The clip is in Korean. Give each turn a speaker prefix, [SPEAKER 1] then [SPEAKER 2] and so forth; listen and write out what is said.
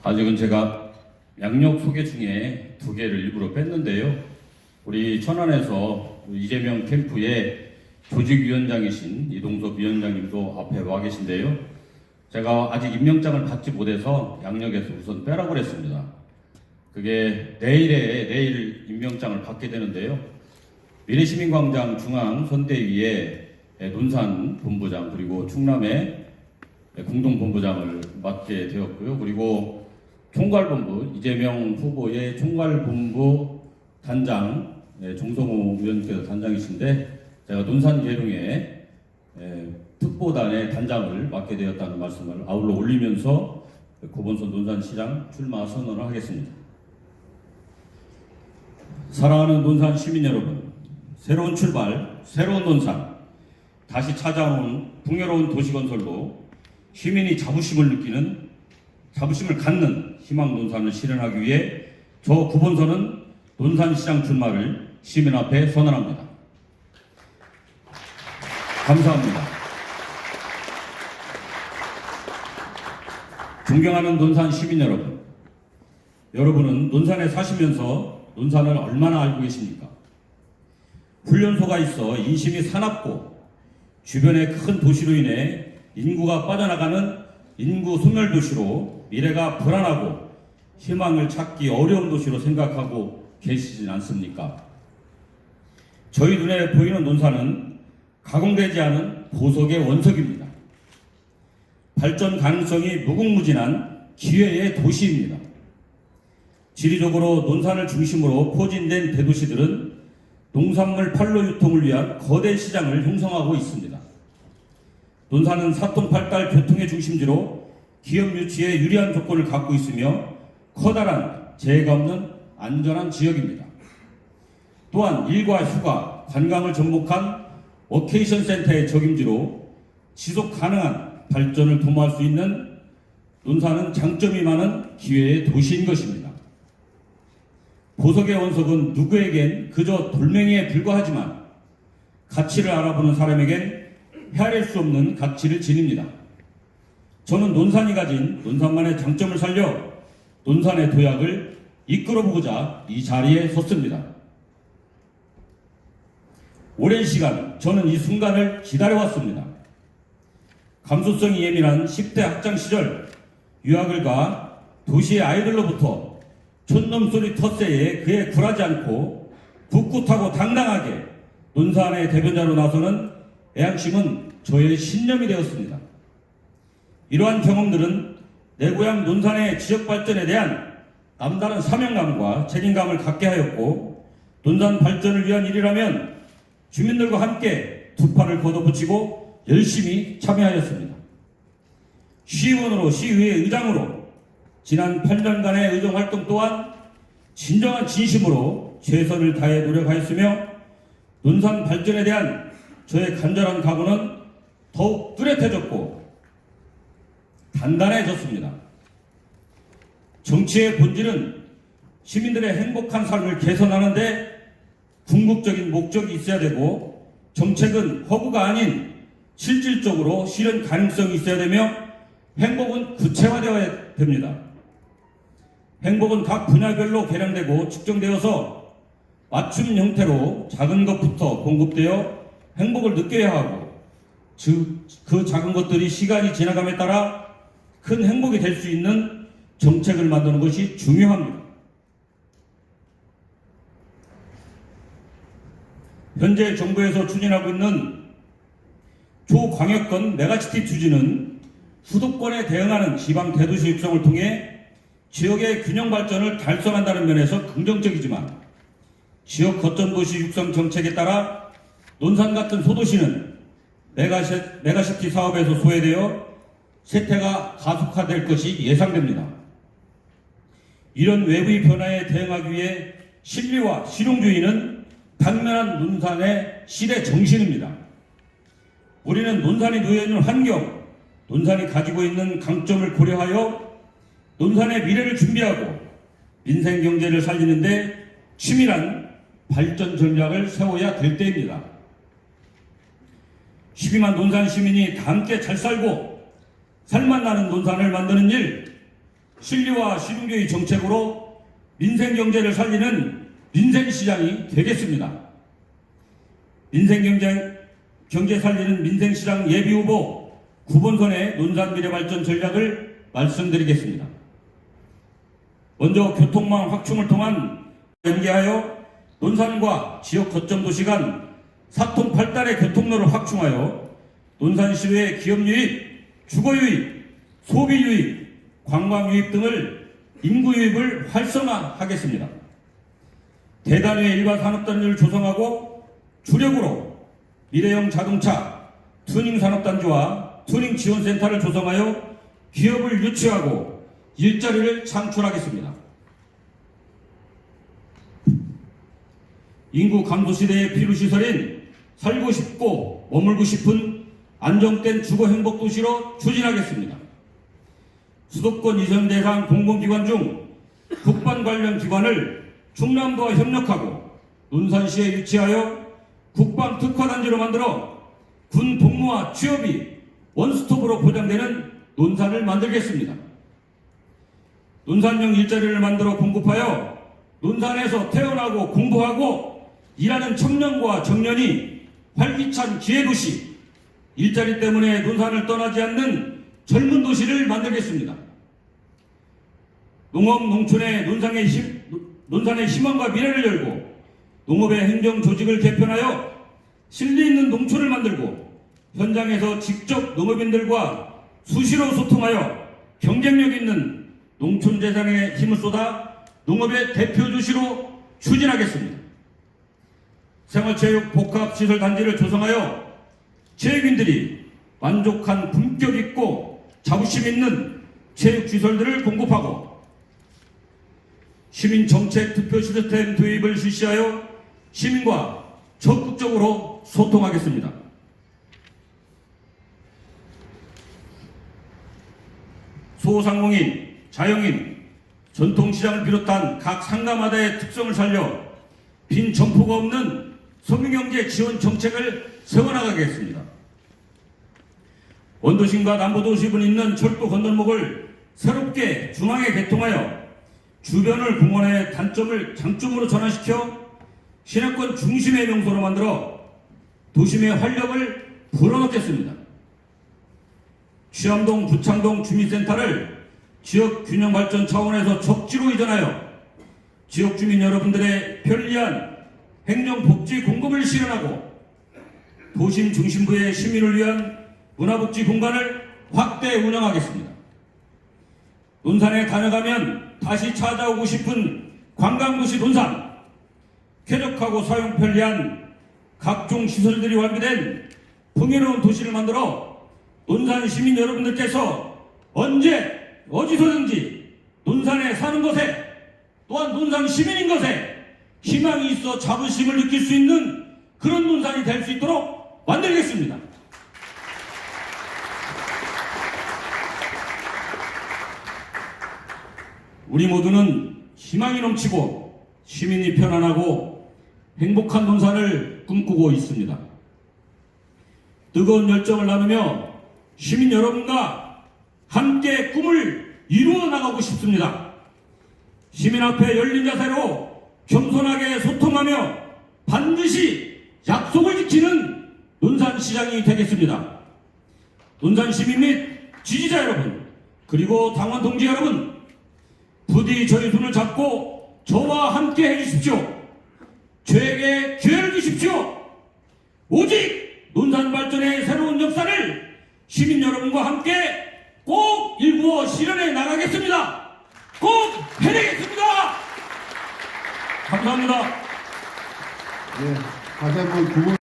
[SPEAKER 1] 아직은 제가 양력 소개 중에 두 개를 일부러 뺐는데요. 우리 천안에서 이재명 캠프의 조직위원장이신 이동섭 위원장님도 앞에 와 계신데요. 제가 아직 임명장을 받지 못해서 양력에서 우선 빼라고 그랬습니다. 그게 내일 임명장을 받게 되는데요. 미래시민광장 중앙선대위의 논산 본부장 그리고 충남의 공동본부장을 맡게 되었고요. 그리고 총괄본부 이재명 후보의 총괄본부 단장 정성호 의원께서 단장이신데 제가 논산 계룡의 특보단의 단장을 맡게 되었다는 말씀을 아울러 올리면서 고본선 논산시장 출마 선언을 하겠습니다. 사랑하는 논산 시민 여러분, 새로운 출발, 새로운 논산, 다시 찾아온 풍요로운 도시건설로 시민이 자부심을 갖는 희망 논산을 실현하기 위해 저 구본선은 논산시장 출마를 시민 앞에 선언합니다. 감사합니다. 존경하는 논산 시민 여러분, 여러분은 논산에 사시면서 논산을 얼마나 알고 계십니까? 훈련소가 있어 인심이 사납고 주변의 큰 도시로 인해 인구가 빠져나가는 인구 소멸 도시로 미래가 불안하고 희망을 찾기 어려운 도시로 생각하고 계시진 않습니까? 저희 눈에 보이는 논산은 가공되지 않은 보석의 원석입니다. 발전 가능성이 무궁무진한 기회의 도시입니다. 지리적으로 논산을 중심으로 포진된 대도시들은 농산물 판로 유통을 위한 거대 시장을 형성하고 있습니다. 논산은 사통팔달 교통의 중심지로 기업 유치에 유리한 조건을 갖고 있으며 커다란 재해가 없는 안전한 지역입니다. 또한 일과 휴가, 관광을 접목한 워케이션 센터의 적임지로 지속 가능한 발전을 도모할 수 있는 논산은 장점이 많은 기회의 도시인 것입니다. 보석의 원석은 누구에겐 그저 돌멩이에 불과하지만 가치를 알아보는 사람에겐 헤아릴 수 없는 가치를 지닙니다. 저는 논산이 가진 논산만의 장점을 살려 논산의 도약을 이끌어보고자 이 자리에 섰습니다. 오랜 시간 저는 이 순간을 기다려왔습니다. 감수성이 예민한 10대 학창 시절 유학을 가 도시의 아이들로부터 촌놈 소리 텃세에 그에 굴하지 않고 굳굳하고 당당하게 논산의 대변자로 나서는 애양심은 저의 신념이 되었습니다. 이러한 경험들은 내 고향 논산의 지역 발전에 대한 남다른 사명감과 책임감을 갖게 하였고 논산 발전을 위한 일이라면 주민들과 함께 두 팔을 걷어붙이고 열심히 참여하였습니다. 시의원으로 시의회 의장으로 지난 8년간의 의정활동 또한 진정한 진심으로 최선을 다해 노력하였으며 논산 발전에 대한 저의 간절한 각오는 더욱 뚜렷해졌고 단단해졌습니다. 정치의 본질은 시민들의 행복한 삶을 개선하는 데 궁극적인 목적이 있어야 되고 정책은 허구가 아닌 실질적으로 실현 가능성이 있어야 되며 행복은 구체화되어야 됩니다. 행복은 각 분야별로 계량되고 측정되어서 맞춤 형태로 작은 것부터 공급되어 행복을 느껴야 하고 그 작은 것들이 시간이 지나감에 따라 큰 행복이 될 수 있는 정책을 만드는 것이 중요합니다. 현재 정부에서 추진하고 있는 초광역권 메가시티 추진은 수도권에 대응하는 지방 대도시 육성을 통해 지역의 균형 발전을 달성한다는 면에서 긍정적이지만 지역 거점 도시 육성 정책에 따라 논산 같은 소도시는 메가시티 사업에서 소외되어 쇠퇴가 가속화될 것이 예상됩니다. 이런 외부의 변화에 대응하기 위해 실리와 실용주의는 당면한 논산의 시대 정신입니다. 우리는 논산이 놓여 있는 환경, 논산이 가지고 있는 강점을 고려하여 논산의 미래를 준비하고 민생 경제를 살리는데 치밀한 발전 전략을 세워야 될 때입니다. 12만 논산 시민이 다 함께 잘 살고 살맛 나는 논산을 만드는 일, 실리와 실용주의 정책으로 민생 경제를 살리는 민생시장이 되겠습니다. 민생 경제 살리는 민생시장 예비후보 9번선의 논산 미래발전 전략을 말씀드리겠습니다. 먼저 교통망 확충을 통한 연계하여 논산과 지역 거점 도시 간 사통 8단의 교통로를 확충하여 논산시의 기업 유입, 주거 유입, 소비 유입, 관광 유입 등을 인구 유입을 활성화하겠습니다. 대단위의 일반 산업단지를 조성하고 주력으로 미래형 자동차 튜닝 산업단지와 튜닝 지원센터를 조성하여 기업을 유치하고 일자리를 창출하겠습니다. 인구 감소 시대의 필요시설인 살고 싶고 머물고 싶은 안정된 주거 행복 도시로 추진하겠습니다. 수도권 이전 대상 공공기관 중 국방 관련 기관을 충남도와 협력하고 논산시에 유치하여 국방 특화단지로 만들어 군 복무와 취업이 원스톱으로 보장되는 논산을 만들겠습니다. 논산형 일자리를 만들어 공급하여 논산에서 태어나고 공부하고 일하는 청년과 청년이 활기찬 기회도시, 일자리 때문에 논산을 떠나지 않는 젊은 도시를 만들겠습니다. 농업, 농촌의 논산의 희망과 미래를 열고 농업의 행정 조직을 개편하여 실리 있는 농촌을 만들고 현장에서 직접 농업인들과 수시로 소통하여 경쟁력 있는 농촌 재산에 힘을 쏟아 농업의 대표 도시로 추진하겠습니다. 생활체육 복합시설 단지를 조성하여 체육인들이 만족한 품격 있고 자부심 있는 체육시설들을 공급하고 시민정책 투표 시스템 도입을 실시하여 시민과 적극적으로 소통하겠습니다. 소상공인, 자영인, 전통시장을 비롯한 각 상가마다의 특성을 살려 빈 점포가 없는 서민경제 지원 정책을 세워나가겠습니다. 원도심과 남부도심을 잇는 철도 건널목을 새롭게 중앙에 개통하여 주변을 공원의 장점으로 전환시켜 시내권 중심의 명소로 만들어 도심의 활력을 불어넣겠습니다. 취암동, 부창동 주민센터를 지역 균형 발전 차원에서 적지로 이전하여 지역 주민 여러분들의 편리한 행정복지 공급을 실현하고 도심 중심부의 시민을 위한 문화복지 공간을 확대 운영하겠습니다. 논산에 다녀가면 다시 찾아오고 싶은 관광도시 논산, 쾌적하고 사용 편리한 각종 시설들이 완비된 풍요로운 도시를 만들어 논산 시민 여러분들께서 언제 어디서든지 논산에 사는 것에 또한 논산 시민인 것에 희망이 있어 자부심을 느낄 수 있는 그런 논산이 될 수 있도록 만들겠습니다. 우리 모두는 희망이 넘치고 시민이 편안하고 행복한 논산을 꿈꾸고 있습니다. 뜨거운 열정을 나누며 시민 여러분과 함께 꿈을 이루어 나가고 싶습니다. 시민 앞에 열린 자세로 겸손하게 소통하며 반드시 약속을 지키는 논산시장이 되겠습니다. 논산 시민 및 지지자 여러분, 그리고 당원 동지 여러분, 부디 저희 손을 잡고 저와 함께 해주십시오. 저에게 기회를 주십시오. 오직 논산 발전의 새로운 역사를 시민 여러분과 함께 꼭 일구어 실현해 나가겠습니다. 꼭 해내겠습니다. 감사합니다.
[SPEAKER 2] 네, 다시 한번